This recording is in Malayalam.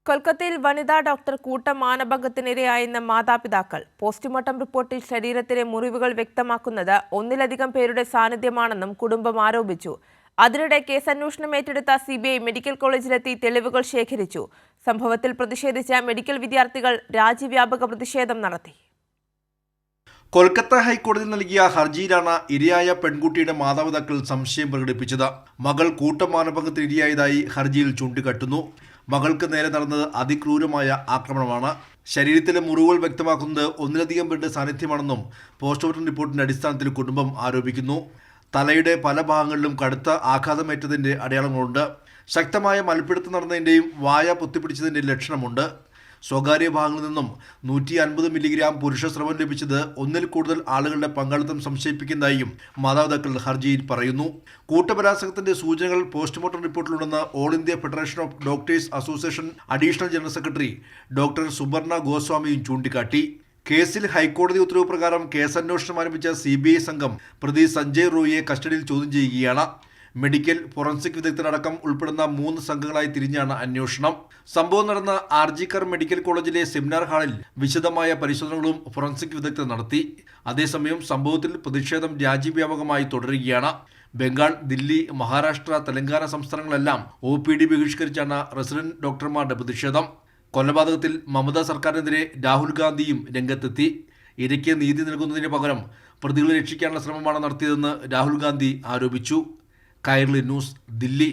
കൊൽക്കത്തയിൽ വനിതാ ഡോക്ടർ കൂട്ടമാനഭംഗത്തിനിരയായെന്ന മാതാപിതാക്കൾ. പോസ്റ്റ്മോർട്ടം റിപ്പോർട്ടിൽ ശരീരത്തിലെ മുറിവുകൾ വ്യക്തമാക്കുന്നത് ഒന്നിലധികം പേരുടെ സാന്നിധ്യമാണെന്നും കുടുംബം ആരോപിച്ചു. അതിനിടെ കേസ് അന്വേഷണം ഏറ്റെടുത്ത CBI മെഡിക്കൽ കോളേജിലെത്തി തെളിവുകൾ ശേഖരിച്ചു. സംഭവത്തിൽ പ്രതിഷേധിച്ച മെഡിക്കൽ വിദ്യാർത്ഥികൾ രാജ്യവ്യാപക പ്രതിഷേധം നടത്തി. കൊൽക്കത്ത ഹൈക്കോടതി നൽകിയ ഹർജിയിലാണ് ഇരയായ പെൺകുട്ടിയുടെ മാതാപിതാക്കൾ സംശയം പ്രകടിപ്പിച്ചത്. മകൾ കൂട്ടമാനഭംഗത്തിന് ഇരയായതായി ഹർജിയിൽ ചൂണ്ടിക്കാട്ടുന്നു. മകൾക്ക് നേരെ നടന്നത് അതിക്രൂരമായ ആക്രമണമാണ്. ശരീരത്തിലെ മുറിവുകൾ വ്യക്തമാക്കുന്നത് ഒന്നിലധികം പേരുടെ സാന്നിധ്യമാണെന്നും പോസ്റ്റ്മോർട്ടം റിപ്പോർട്ടിന്റെ അടിസ്ഥാനത്തിൽ കുടുംബം ആരോപിക്കുന്നു. തലയുടെ പല ഭാഗങ്ങളിലും കടുത്ത ആഘാതമേറ്റതിന്റെ അടയാളങ്ങളുണ്ട്. ശക്തമായ മൽപ്പിടുത്തം നടന്നതിന്റെയും വായ പൊത്തിപ്പിടിച്ചതിന്റെ ലക്ഷണമുണ്ട്. സ്വകാര്യ ഭാഗങ്ങളിൽ നിന്നും 150 മില്ലിഗ്രാം പുരുഷസ്രവം ലഭിച്ചത് ഒന്നിൽ കൂടുതൽ ആളുകളുടെ പങ്കാളിത്തം സംശയിപ്പിക്കുന്നതായും മാതാപിതാക്കൾ ഹർജിയിൽ പറയുന്നു. കൂട്ടബലാത്സംഗത്തിന്റെ സൂചനകൾ പോസ്റ്റ്മോർട്ടം റിപ്പോർട്ടിലുണ്ടെന്ന് all India federation of doctors association additional general secretary doctor Subarna ഗോസ്വാമിയും ചൂണ്ടിക്കാട്ടി. കേസിൽ ഹൈക്കോടതി ഉത്തരവ് പ്രകാരം കേസന്വേഷണം ആരംഭിച്ച CBI സംഘം പ്രതി സഞ്ജയ് റോയിയെ കസ്റ്റഡിയിൽ ചോദ്യം ചെയ്യുകയാണ്. മെഡിക്കൽ ഫോറൻസിക് വിദഗ്ധരടക്കം ഉൾപ്പെടുന്ന 3 സംഘങ്ങളായി തിരിഞ്ഞാണ് അന്വേഷണം. സംഭവം നടന്ന ആർജിക്കർ മെഡിക്കൽ കോളേജിലെ സെമിനാർ ഹാളിൽ വിശദമായ പരിശോധനകളും ഫോറൻസിക് വിദഗ്ധർ നടത്തി. അതേസമയം സംഭവത്തിൽ പ്രതിഷേധം രാജ്യവ്യാപകമായി തുടരുകയാണ്. ബംഗാൾ, ദില്ലി, മഹാരാഷ്ട്ര, തെലങ്കാന സംസ്ഥാനങ്ങളെല്ലാം OPD ബഹിഷ്കരിച്ചാണ് റെസിഡന്റ് ഡോക്ടർമാരുടെ പ്രതിഷേധം. കൊലപാതകത്തിൽ മമതാ സർക്കാരിനെതിരെ രാഹുൽ ഗാന്ധിയും രംഗത്തെത്തി. ഇരയ്ക്ക് നീതി നൽകുന്നതിന് പകരം പ്രതികളെ രക്ഷിക്കാനുള്ള ശ്രമമാണ് നടത്തിയതെന്ന് രാഹുൽ ഗാന്ധി ആരോപിച്ചു. കൈരളി ന്യൂസ്, ദില്ലി.